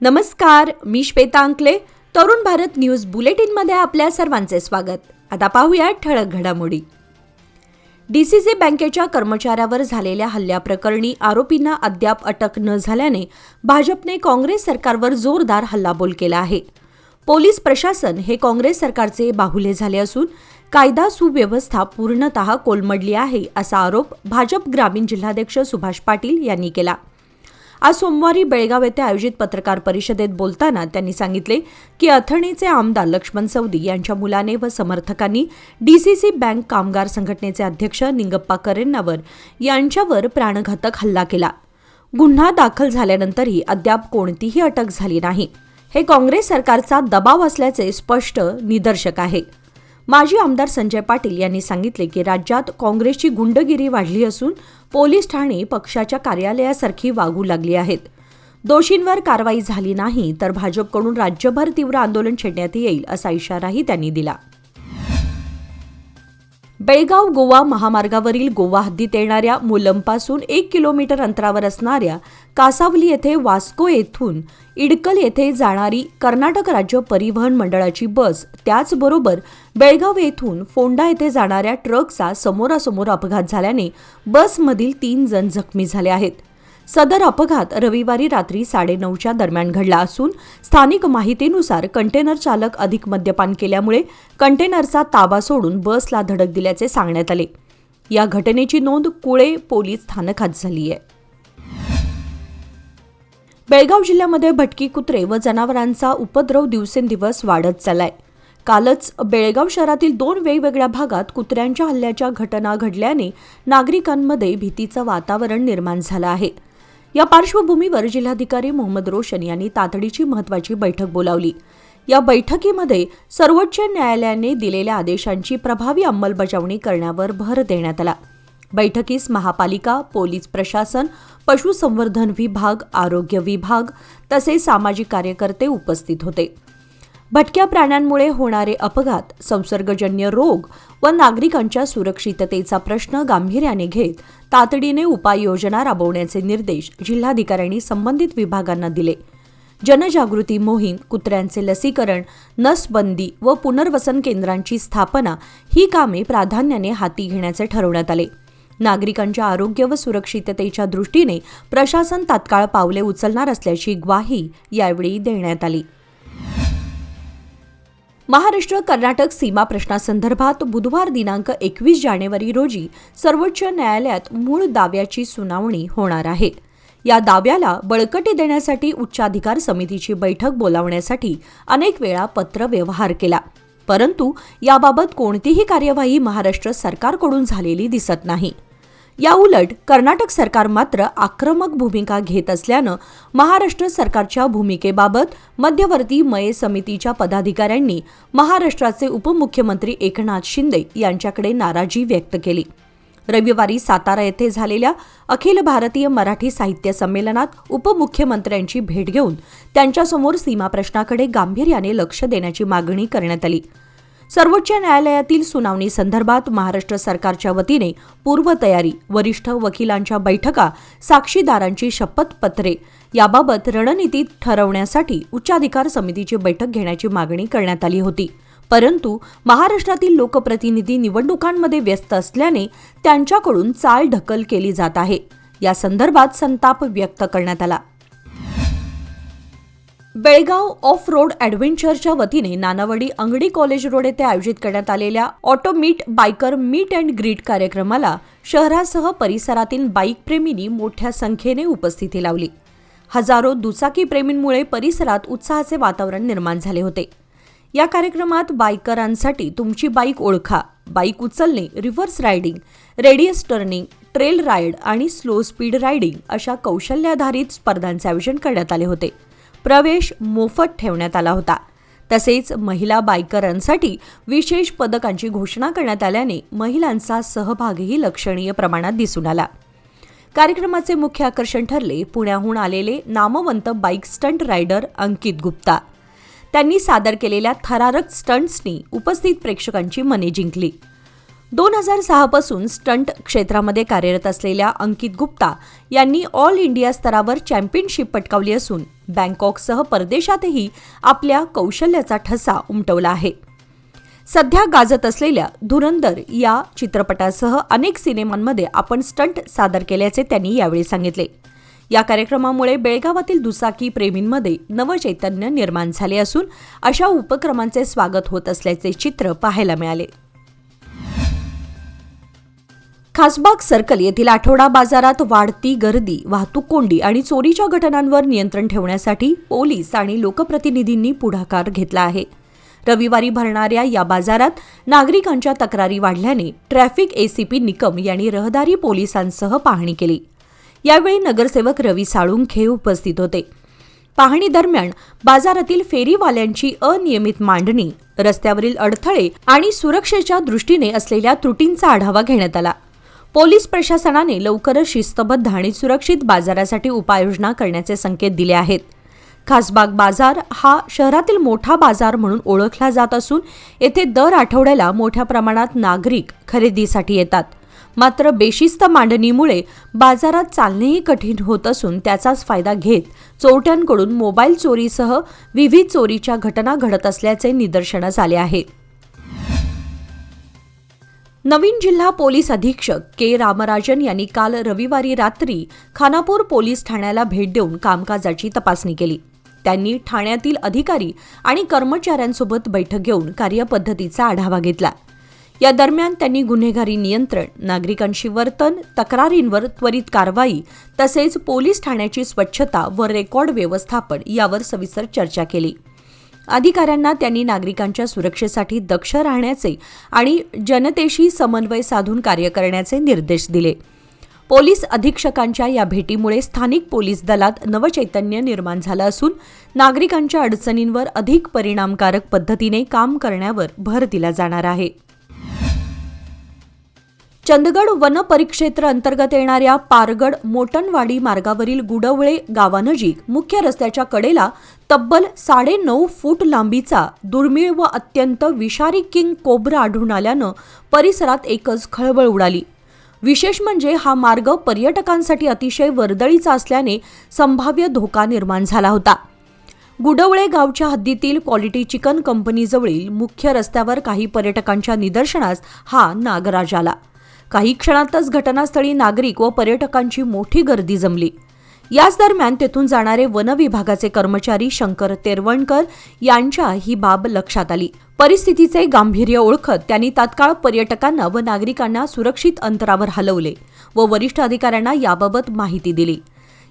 नमस्कार, मी श्वेता अंकले. तरुण भारत न्यूज बुलेटिनमध्ये आपल्या सर्वांचे स्वागत. आता पाहूया ठळक घडामोडी. डीसीसी बँकेच्या कर्मचाऱ्यावर झालेल्या हल्ल्याप्रकरणी आरोपींना अद्याप अटक न झाल्याने भाजपने काँग्रेस सरकारवर जोरदार हल्लाबोल केला आहे. पोलीस प्रशासन हे काँग्रेस सरकारचे बाहुले झाले असून कायदा सुव्यवस्था पूर्णतः कोलमडली आहे असा आरोप भाजप ग्रामीण जिल्हाध्यक्ष सुभाष पाटील यांनी केला. आज सोमवारी बेळगाव येथे आयोजित पत्रकार परिषदेत बोलताना त्यांनी सांगितले की अथणीचे आमदार लक्ष्मण सवदी यांच्या मुलाने व समर्थकांनी डीसीसी बँक कामगार संघटनेचे अध्यक्ष निंगप्पा करेन्नावर यांच्यावर प्राणघातक हल्ला केला. गुन्हा दाखल झाल्यानंतरही अद्याप कोणतीही अटक झाली नाही. हे काँग्रेस सरकारचा दबाव असल्याचे स्पष्ट निदर्शक आहे. माजी आमदार संजय पाटील यांनी सांगितले की राज्यात काँग्रेसची गुंडगिरी वाढली असून पोलीस ठाणे पक्षाच्या कार्यालयासारखी वागू लागली आहेत. दोषींवर कारवाई झाली नाही तर भाजपकडून राज्यभर तीव्र आंदोलन छेडण्यात येईल असा इशाराही त्यांनी दिला. बेळगाव गोवा महामार्गावरील गोवा हद्दीत येणाऱ्या मुलमपासून 1 किलोमीटर अंतरावर असणाऱ्या कासावली येथे वास्को येथून इडकल येथे जाणारी कर्नाटक राज्य परिवहन मंडळाची बस त्याचबरोबर बेळगाव येथून फोंडा येथे जाणाऱ्या ट्रकचा समोरासमोर अपघात झाल्याने बसमधील 3 जण जखमी झाले आहेत. सदर अपघात रविवारी रात्री 9:30च्या दरम्यान घडला असून स्थानिक माहितीनुसार कंटेनर चालक अधिक मद्यपान केल्यामुळे कंटेनरचा ताबा सोडून बसला धडक दिल्याचे सांगण्यात आले. या घटनेची नोंद कुळे पोलीस स्थानकात झाली आहे. बेळगाव जिल्ह्यामध्ये भटकी कुत्रे व जनावरांचा उपद्रव दिवसेंदिवस वाढत चाललाय. कालच बेळगाव शहरातील 2 वेगवेगळ्या भागात कुत्र्यांच्या हल्ल्याच्या घटना घडल्याने नागरिकांमध्ये भीतीचं वातावरण निर्माण झालं आहे. या पार्श्वभूमीवर जिल्हाधिकारी मोहम्मद रोशन यांनी तातडीची महत्त्वाची बैठक बोलावली. या बैठकीमध्ये सर्वोच्च न्यायालयाने दिलेल्या आदेशांची प्रभावी अंमलबजावणी करण्यावर भर देण्यात आला. बैठकीस महापालिका, पोलीस प्रशासन, पशुसंवर्धन विभाग, आरोग्य विभाग तसेच सामाजिक कार्यकर्ते उपस्थित होते. भटक्या प्राण्यांमुळे होणारे अपघात, संसर्गजन्य रोग व नागरिकांच्या सुरक्षिततेचा प्रश्न गांभीर्याने घेत तातडीने उपाययोजना राबवण्याचे निर्देश जिल्हाधिकाऱ्यांनी संबंधित विभागांना दिले. जनजागृती मोहीम, कुत्र्यांचे लसीकरण, नसबंदी व पुनर्वसन केंद्रांची स्थापना ही कामे प्राधान्याने हाती घेण्याचे ठरवण्यात आले. नागरिकांच्या आरोग्य व सुरक्षिततेच्या दृष्टीने प्रशासन तात्काळ पावले उचलणार असल्याची ग्वाही यावेळी देण्यात आली. महाराष्ट्र कर्नाटक सीमा प्रश्नासंदर्भात बुधवार दिनांक 21 जानेवारी रोजी सर्वोच्च न्यायालयात मूळ दाव्याची सुनावणी होणार आहे. या दाव्याला बळकटी देण्यासाठी उच्चाधिकार समितीची बैठक बोलावण्यासाठी अनेक वेळा पत्रव्यवहार केला, परंतु याबाबत कोणतीही कार्यवाही महाराष्ट्र सरकारकडून झालेली दिसत नाही. याउलट कर्नाटक सरकार मात्र आक्रमक भूमिका घेत असल्यानं महाराष्ट्र सरकारच्या भूमिकेबाबत मध्यवर्ती मये समितीच्या पदाधिकाऱ्यांनी महाराष्ट्राचे उपमुख्यमंत्री एकनाथ शिंदे यांच्याकडे नाराजी व्यक्त केली. रविवारी सातारा येथे झालेल्या अखिल भारतीय मराठी साहित्य संमेलनात उपमुख्यमंत्र्यांची भेट घेऊन त्यांच्यासमोर सीमाप्रश्नाकडे गांभीर्याने लक्ष देण्याची मागणी करण्यात आली. सर्वोच्च न्यायालयातील सुनावणी संदर्भात महाराष्ट्र सरकारच्या वतीने पूर्वतयारी, वरिष्ठ वकिलांच्या बैठका, साक्षीदारांची शपथपत्रे याबाबत रणनीती ठरवण्यासाठी उच्चाधिकार समितीची बैठक घेण्याची मागणी करण्यात आली होती. परंतु महाराष्ट्रातील लोकप्रतिनिधी निवडणुकांमध्ये व्यस्त असल्याने त्यांच्याकडून चालढकल केली जात आहे. या संदर्भात संताप व्यक्त करण्यात आला. बेळगाव ऑफ रोड ॲडव्हेंचरच्या वतीने नानावडी अंगडी कॉलेज रोड येथे आयोजित करण्यात आलेल्या auto meet biker meet and greet कार्यक्रमाला शहरासह परिसरातील बाईक प्रेमींनी मोठ्या संख्येने उपस्थिती लावली. हजारो दुचाकी प्रेमींमुळे परिसरात उत्साहाचे वातावरण निर्माण झाले होते. या कार्यक्रमात बायकरांसाठी तुमची बाईक ओळखा, बाईक उचलणे, reverse riding, radius turning, trail ride आणि स्लो स्पीड रायडिंग अशा कौशल्याधारित स्पर्धांचे आयोजन करण्यात आले होते. प्रवेश मोफत ठेवण्यात आला होता. तसेच महिला बायकरांसाठी विशेष पदकांची घोषणा करण्यात आल्याने महिलांचा सहभागही लक्षणीय प्रमाणात दिसून आला. कार्यक्रमाचे मुख्य आकर्षण ठरले पुण्याहून आलेले नामवंत बाईक स्टंट रायडर अंकित गुप्ता. त्यांनी सादर केलेल्या थरारक स्टंट्सनी उपस्थित प्रेक्षकांची मने जिंकली. 2006 पासून स्टंट क्षेत्रामध्ये कार्यरत असलेल्या अंकित गुप्ता यांनी ऑल इंडिया स्तरावर चॅम्पियनशिप पटकावली असून बँकॉकसह परदेशातही आपल्या कौशल्याचा ठसा उमटवला आहे. सध्या गाजत असलेल्या धुरंधर या चित्रपटासह अनेक सिनेमांमध्ये आपण स्टंट सादर केल्याचे त्यांनी यावेळी सांगितले. या कार्यक्रमामुळे बेळगावातील दुचाकी प्रेमींमध्ये नवचैतन्य निर्माण झाले असून अशा उपक्रमांचे स्वागत होत असल्याचे चित्र पाहायला मिळाले. खासबाग सर्कल येथील आठवडा बाजारात वाढती गर्दी, वाहतूक कोंडी आणि चोरीच्या घटनांवर नियंत्रण ठेवण्यासाठी पोलीस आणि लोकप्रतिनिधींनी पुढाकार घेतला आहे. रविवारी भरणाऱ्या या बाजारात नागरिकांच्या तक्रारी वाढल्याने ट्रॅफिक एसीपी निकम यांनी रहदारी पोलिसांसह पाहणी केली. यावेळी नगरसेवक रवी साळुंखे उपस्थित होते. पाहणी दरम्यान बाजारातील फेरीवाल्यांची अनियमित मांडणी, रस्त्यावरील अडथळे आणि सुरक्षेच्या दृष्टीने असलेल्या त्रुटींचा आढावा घेण्यात आला. पोलीस प्रशासनाने लवकरच शिस्तबद्ध आणि सुरक्षित बाजारासाठी उपाययोजना करण्याचे संकेत दिले आहेत. खासबाग बाजार हा शहरातील मोठा बाजार म्हणून ओळखला जात असून येथे दर आठवड्याला मोठ्या प्रमाणात नागरिक खरेदीसाठी येतात. मात्र बेशिस्त मांडणीमुळे बाजारात चालणेही कठीण होत असून त्याचाच फायदा घेत चोरट्यांकडून मोबाईल चोरीसह विविध चोरीच्या घटना घडत असल्याचे निदर्शनास आले आहे. नवीन जिल्हा पोलीस अधीक्षक के रामराजन यांनी काल रविवारी रात्री खानापूर पोलीस ठाण्याला भेट देऊन कामकाजाची तपासणी केली. त्यांनी ठाण्यातील अधिकारी आणि कर्मचाऱ्यांसोबत बैठक घेऊन कार्यपद्धतीचा आढावा घेतला. या दरम्यान त्यांनी गुन्हेगारी नियंत्रण, नागरिकांशी वर्तन, तक्रारींवर त्वरित कारवाई तसेच पोलीस ठाण्याची स्वच्छता व रेकॉर्ड व्यवस्थापन यावर सविस्तर चर्चा केली. अधिकाऱ्यांना त्यांनी नागरिकांच्या सुरक्षेसाठी दक्ष राहण्याचे आणि जनतेशी समन्वय साधून कार्य करण्याचे निर्देश दिले. पोलीस अधीक्षकांच्या या भेटीमुळे स्थानिक पोलीस दलात नवचैतन्य निर्माण झालं असून नागरिकांच्या अडचणींवर अधिक परिणामकारक पद्धतीने काम करण्यावर भर दिला जाणार आहे. चंदगड वन परिक्षेत्र अंतर्गत येणाऱ्या पारगड मोटणवाडी मार्गावरील गुडवळे गावानजीक मुख्य रस्त्याच्या कडेला तब्बल 9.5 फूट लांबीचा दुर्मिळ व अत्यंत विषारी किंग कोब्रा आढळून आल्यानं परिसरात एकच खळबळ उडाली. विशेष म्हणजे हा मार्ग पर्यटकांसाठी अतिशय वर्दळीचा असल्याने संभाव्य धोका निर्माण झाला होता. गुडवळे गावच्या हद्दीतील क्वालिटी चिकन कंपनीजवळील मुख्य रस्त्यावर काही पर्यटकांच्या निदर्शनास हा नागराज आला. काही क्षणातच घटनास्थळी नागरिक व पर्यटकांची मोठी गर्दी जमली. याच दरम्यान तेथून जाणारे वन विभागाचे कर्मचारी शंकर तेरवणकर यांच्या ही बाब लक्षात आली. परिस्थितीचे गांभीर्य ओळखत त्यांनी तात्काळ पर्यटकांना व नागरिकांना सुरक्षित अंतरावर हलवले व वरिष्ठ अधिकाऱ्यांना याबाबत माहिती दिली.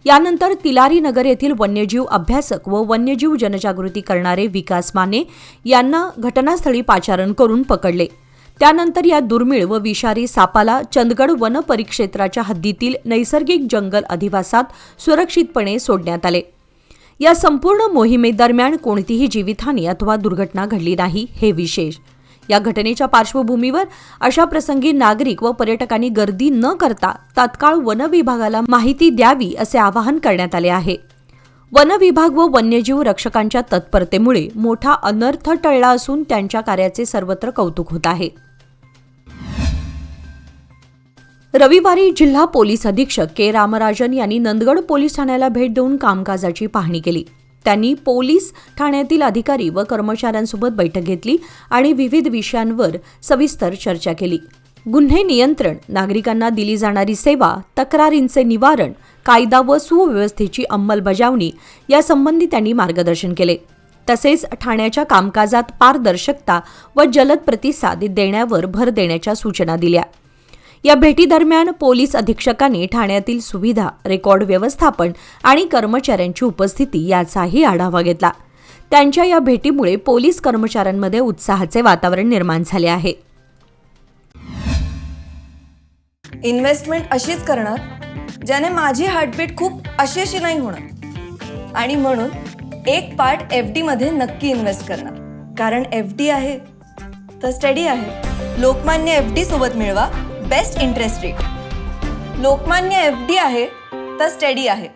यानंतर तिलारी नगर येथील वन्यजीव अभ्यासक व वन्यजीव जनजागृती करणारे विकास माने यांना घटनास्थळी पाचारण करून पकडले. त्यानंतर या दुर्मिळ व विषारी सापाला चंदगड वन परिक्षेत्राच्या हद्दीतील नैसर्गिक जंगल अधिवासात सुरक्षितपणे सोडण्यात आले. या संपूर्ण मोहिमेदरम्यान कोणतीही जीवितहानी अथवा दुर्घटना घडली नाही हे विशेष. या घटनेच्या पार्श्वभूमीवर अशा प्रसंगी नागरिक व पर्यटकांनी गर्दी न करता तात्काळ वन विभागाला माहिती द्यावी असे आवाहन करण्यात आले आहे. वन विभाग व वन्यजीव रक्षकांच्या तत्परतेमुळे मोठा अनर्थ टळला असून त्यांच्या कार्याचे सर्वत्र कौतुक होत आहे. रविवारी जिल्हा पोलीस अधीक्षक के रामराजन यांनी नंदगड पोलीस ठाण्याला भेट देऊन कामकाजाची पाहणी केली. त्यांनी पोलीस ठाण्यातील अधिकारी व कर्मचाऱ्यांसोबत बैठक घेतली आणि विविध विषयांवर सविस्तर चर्चा केली. गुन्हे नियंत्रण, नागरिकांना दिली जाणारी सेवा, तक्रारींचे निवारण, कायदा व सुव्यवस्थेची अंमलबजावणी यासंबंधी त्यांनी मार्गदर्शन केले. तसेच ठाण्याच्या कामकाजात पारदर्शकता व जलद प्रतिसाद देण्यावर भर देण्याच्या सूचना दिल्या. या भेटीदरम्यान पोलीस अधीक्षकांनी ठाण्यातील सुविधा, रेकॉर्ड व्यवस्थापन आणि कर्मचाऱ्यांची उपस्थिती याचाही आढावा घेतला. त्यांच्या या भेटीमुळे पोलीस कर्मचाऱ्यांमध्ये उत्साहाचे वातावरण निर्माण झाले आहे. इन्व्हेस्टमेंट अशीच करणार ज्याने माझी हार्टबीट खूप अशी नाही होणार आणि म्हणून एक पार्ट FD मध्ये नक्की इन्व्हेस्ट करणार. कारण FD आहे तर स्टडी आहे. लोकमान्य FD सोबत मिळवा best interest rate. Lokmanya FD आहे तर स्टडी आहे.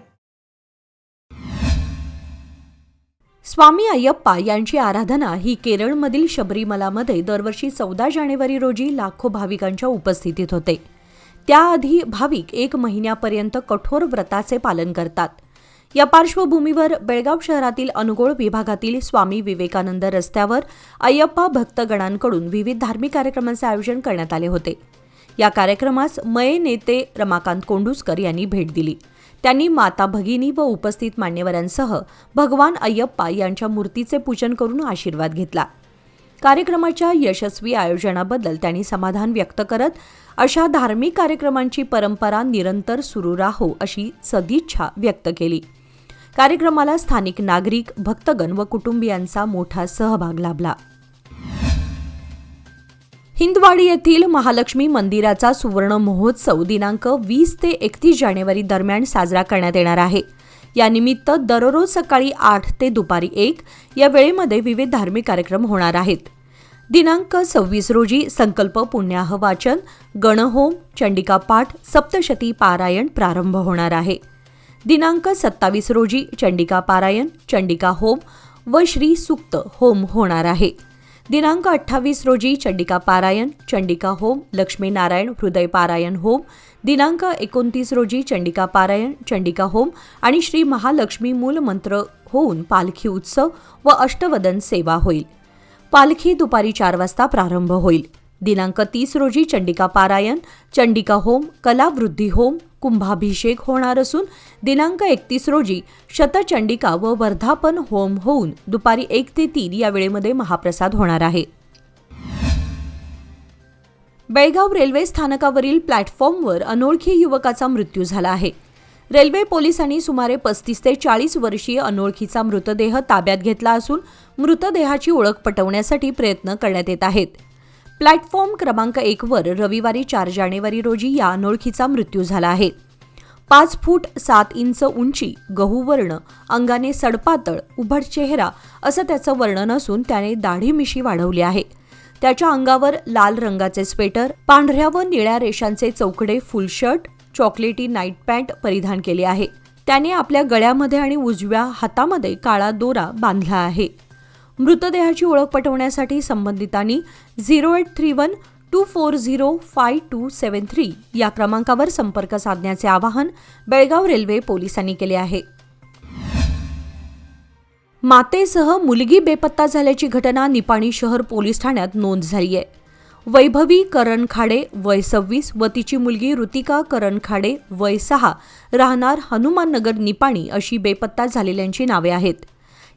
स्वामी अय्यप्पा यांची आराधना ही केरळमधील शबरीमलामध्ये दरवर्षी 14 जानेवारी रोजी लाखो भाविकांच्या उपस्थितीत होते. त्याआधी भाविक 1 महिन्यापर्यंत कठोर व्रताचे पालन करतात. या पार्श्वभूमीवर बेळगाव शहरातील अनुगोळ विभागातील स्वामी विवेकानंद रस्त्यावर अय्यप्पा भक्तगणांकडून विविध धार्मिक कार्यक्रमांचे आयोजन करण्यात आले होते. या कार्यक्रमास मये नेते रमाकांत कोंडुस्कर यांनी भेट दिली. त्यांनी माता भगिनी व उपस्थित मान्यवरांसह भगवान अय्यप्पा यांच्या मूर्तीचे पूजन करून आशीर्वाद घेतला. कार्यक्रमाच्या यशस्वी आयोजनाबद्दल त्यांनी समाधान व्यक्त करत अशा धार्मिक कार्यक्रमांची परंपरा निरंतर सुरू राहो अशी सदिच्छा व्यक्त केली. कार्यक्रमाला स्थानिक नागरिक, भक्तगण व कुटुंबियांचा मोठा सहभाग लाभला. हिंदवाडी येथील महालक्ष्मी मंदिराचा सुवर्ण महोत्सव दिनांक 20 ते 31 जानेवारी दरम्यान साजरा करण्यात येणार आहे. यानिमित्त दररोज सकाळी 8 ते दुपारी 1 या वेळेमध्ये विविध धार्मिक कार्यक्रम होणार आहेत. दिनांक 26 रोजी संकल्प पुण्याह वाचन, गणहोम, चंडिका पाठ, सप्तशती पारायण प्रारंभ होणार आहे. दिनांक 27 रोजी चंडिका पारायण, चंडिका होम व श्री सुक्त होम होणार आहे. दिनांक 28 रोजी चंडिका पारायण, चंडिका होम, लक्ष्मीनारायण हृदय पारायण होम. दिनांक 29 रोजी चंडिका पारायण, चंडिका होम आणि श्री महालक्ष्मी मूल मंत्र होऊन पालखी उत्सव व अष्टवदन सेवा होईल. पालखी दुपारी 4 वाजता प्रारंभ होईल. दिनांक 30 रोजी चंडिका पारायण, चंडिका होम, कलावृद्धी होम, कुंभाभिषेक होणार असून दिनांक 31 रोजी शतचंडिका व वर्धापन होम होऊन दुपारी 1 ते 3 या वेळेमध्ये महाप्रसाद होणार आहे. बेळगाव रेल्वे स्थानकावरील प्लॅटफॉर्मवर अनोळखी युवकाचा मृत्यू झाला आहे. रेल्वे पोलिसांनी सुमारे 35 ते 40 वर्षीय अनोळखीचा मृतदेह ताब्यात घेतला असून मृतदेहाची ओळख पटवण्यासाठी प्रयत्न करण्यात येत आहेत. प्लॅटफॉर्म क्रमांक 1 वर रविवारी 4 जानेवारी रोजी या अनोळखीचा मृत्यू झाला आहे. 5 फूट 7 इंच उंची, गहूवर्ण, अंगाने सडपातळ, उभट चेहरा असं त्याचं वर्णन असून त्याने दाढी मिशी वाढवली आहे. त्याच्या अंगावर लाल रंगाचे स्वेटर, पांढऱ्या व निळ्या रेषांचे चौकडे फुल शर्ट, चॉकलेटी नाईट पॅन्ट परिधान केले आहे. त्याने आपल्या गळ्यामध्ये आणि उजव्या हातामध्ये काळा दोरा बांधला आहे. मृतदेहाची ओळख पटवण्यासाठी संबंधितांनी 0831-240-5273 या क्रमांकावर संपर्क साधण्याचे आवाहन बेळगाव रेल्वे पोलिसांनी केले आहे. मातेसह मुलगी बेपत्ता झाल्याची घटना निपाणी शहर पोलीस ठाण्यात नोंद झाली आहे. वैभवी करण खाडे वय 26 व तिची मुलगी ऋतिका करण खाडे वय 6 राहणार हनुमाननगर निपाणी अशी बेपत्ता झालेल्यांची नावे आहेत.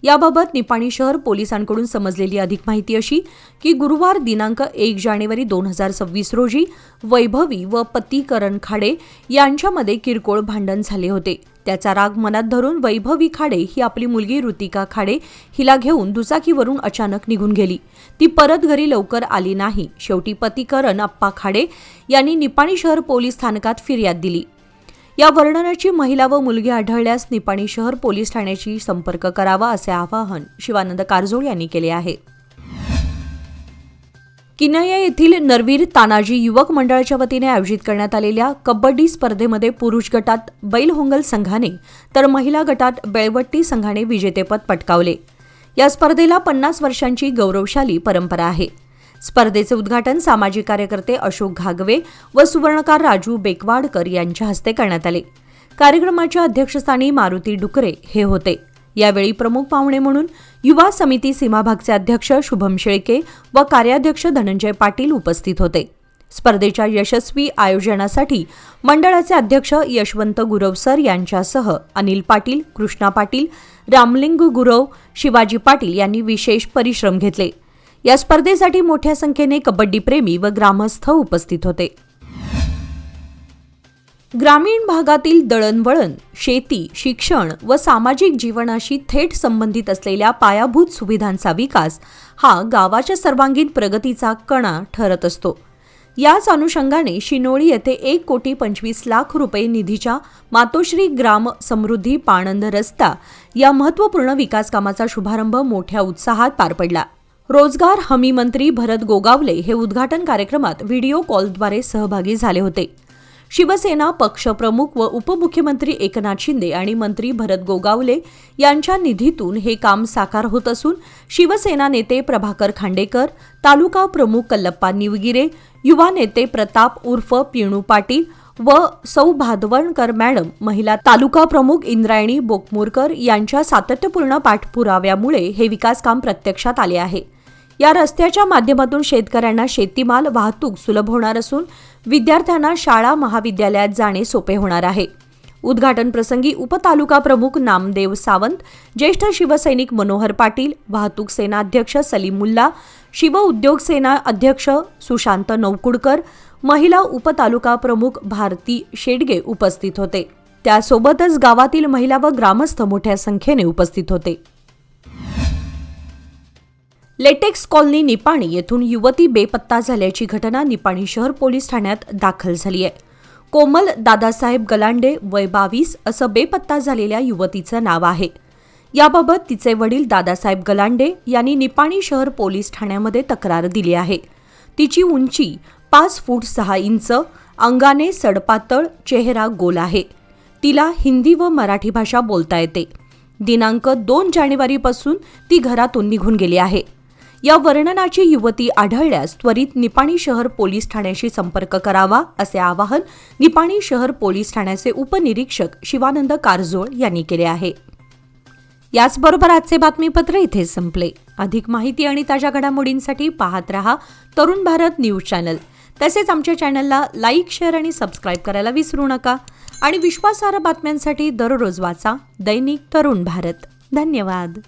याबाबत निपाणी शहर पोलिसांकडून समजलेली अधिक माहिती अशी की गुरुवार दिनांक 1 जानेवारी 2026 रोजी वैभवी व पती करण खाडे यांच्यामध्ये किरकोळ भांडण झाले होते. त्याचा राग मनात धरून वैभवी खाडे ही आपली मुलगी ऋतिका खाडे हिला घेऊन दुचाकीवरून अचानक निघून गेली. ती परत घरी लवकर आली नाही. शेवटी पती करण अप्पा खाडे यांनी निपाणी शहर पोलीस स्थानकात फिर्याद दिली. या वर्णनाची महिला व मुलगी आढळल्यास निपाणी शहर पोलीस ठाण्याशी संपर्क करावा असे आवाहन शिवानंद कारजोळ यांनी केले आहे. किनया येथील नरवीर तानाजी युवक मंडळाच्या वतीने आयोजित करण्यात आलेल्या कबड्डी स्पर्धेमध्ये पुरुष गटात बैलहोंगल संघाने तर महिला गटात बेळवट्टी संघाने विजेतेपद पटकावले. या स्पर्धेला 50 वर्षांची गौरवशाली परंपरा आहे. स्पर्धेचे उद्घाटन सामाजिक कार्यकर्ते अशोक घागवे व सुवर्णकार राजू बेकवाडकर यांच्या हस्ते करण्यात आले. कार्यक्रमाच्या अध्यक्षस्थानी मारुती डुकरे हे होते. यावेळी प्रमुख पाहुणे म्हणून युवा समिती सीमाभागचे अध्यक्ष शुभम शेळके व कार्याध्यक्ष धनंजय पाटील उपस्थित होते. स्पर्धेच्या यशस्वी आयोजनासाठी मंडळाचे अध्यक्ष यशवंत गुरव सर यांच्यासह अनिल पाटील, कृष्णा पाटील, रामलिंग गुरव, शिवाजी पाटील यांनी विशेष परिश्रम घेतले. या स्पर्धेसाठी मोठ्या संख्येने कबड्डीप्रेमी व ग्रामस्थ उपस्थित होते. ग्रामीण भागातील दळणवळण, शेती, शिक्षण व सामाजिक जीवनाशी थेट संबंधित असलेल्या पायाभूत सुविधांचा विकास हा गावाच्या सर्वांगीण प्रगतीचा कणा ठरत असतो. याच अनुषंगाने शिनोळी येथे 1,25,00,000 रुपये निधीच्या मातोश्री ग्राम समृद्धी पाणंद रस्ता या महत्त्वपूर्ण विकास कामाचा शुभारंभ मोठ्या उत्साहात पार पडला. रोजगार हमी मंत्री भरत गोगावले हे उद्घाटन कार्यक्रमात व्हिडिओ कॉलद्वारे सहभागी झाले होते. शिवसेना पक्षप्रमुख व उपमुख्यमंत्री एकनाथ शिंदे आणि मंत्री भरत गोगावले यांच्या निधीतून हे काम साकार होत असून शिवसेना नेते प्रभाकर खांडेकर, तालुका प्रमुख कल्लप्पा निवगिरे, युवा नेते प्रताप उर्फ पिणू पाटील व सौ भादवणकर मॅडम, महिला तालुका प्रमुख इंद्रायणी बोकमूरकर यांच्या सातत्यपूर्ण पाठपुराव्यामुळे हे विकास काम प्रत्यक्षात आले आहे. या रस्त्याच्या माध्यमातून शेतकऱ्यांना शेतीमाल वाहतूक सुलभ होणार असून विद्यार्थ्यांना शाळा महाविद्यालयात जाणे सोपे होणार आहे. उद्घाटन प्रसंगी उपतालुका प्रमुख नामदेव सावंत, ज्येष्ठ शिवसैनिक मनोहर पाटील, वाहतूक सेना अध्यक्ष सलीम मुल्ला, शिव उद्योग सेना अध्यक्ष सुशांत नवकुडकर, महिला उपतालुका प्रमुख भारती शेडगे उपस्थित होते. त्यासोबतच गावातील महिला व ग्रामस्थ मोठ्या संख्येने उपस्थित होते. लेटेक्स कॉलनी निपाणी येथून युवती बेपत्ता झाल्याची घटना निपाणी शहर पोलीस ठाण्यात दाखल झाली आहे. कोमल दादासाहेब गलांडे, वय 22 असं बेपत्ता झालेल्या युवतीचं नाव आहे. याबाबत तिचे वडील दादासाहेब गलांडे यांनी निपाणी शहर पोलीस ठाण्यामध्ये तक्रार दिली आहे. तिची उंची 5 फूट 6 इंच, अंगाने सडपातळ, चेहरा गोल आहे. तिला हिंदी व मराठी भाषा बोलता येते. दिनांक 2 जानेवारीपासून ती घरातून निघून गेली आहे. या वर्णनाची युवती आढळल्यास त्वरित निपाणी शहर पोलीस ठाण्याशी संपर्क करावा असे आवाहन निपाणी शहर पोलीस ठाण्याचे उपनिरीक्षक शिवानंद कारजोळ यांनी केले आहे. याचबरोबर आजचे बातमीपत्र इथेच संपले. अधिक माहिती आणि ताज्या घडामोडींसाठी पाहत रहा तरुण भारत न्यूज चॅनल. तसेच आमच्या चॅनलला लाईक, शेअर आणि सबस्क्राईब करायला विसरू नका. आणि विश्वासार्ह बातम्यांसाठी दररोज वाचा दैनिक तरुण भारत. धन्यवाद.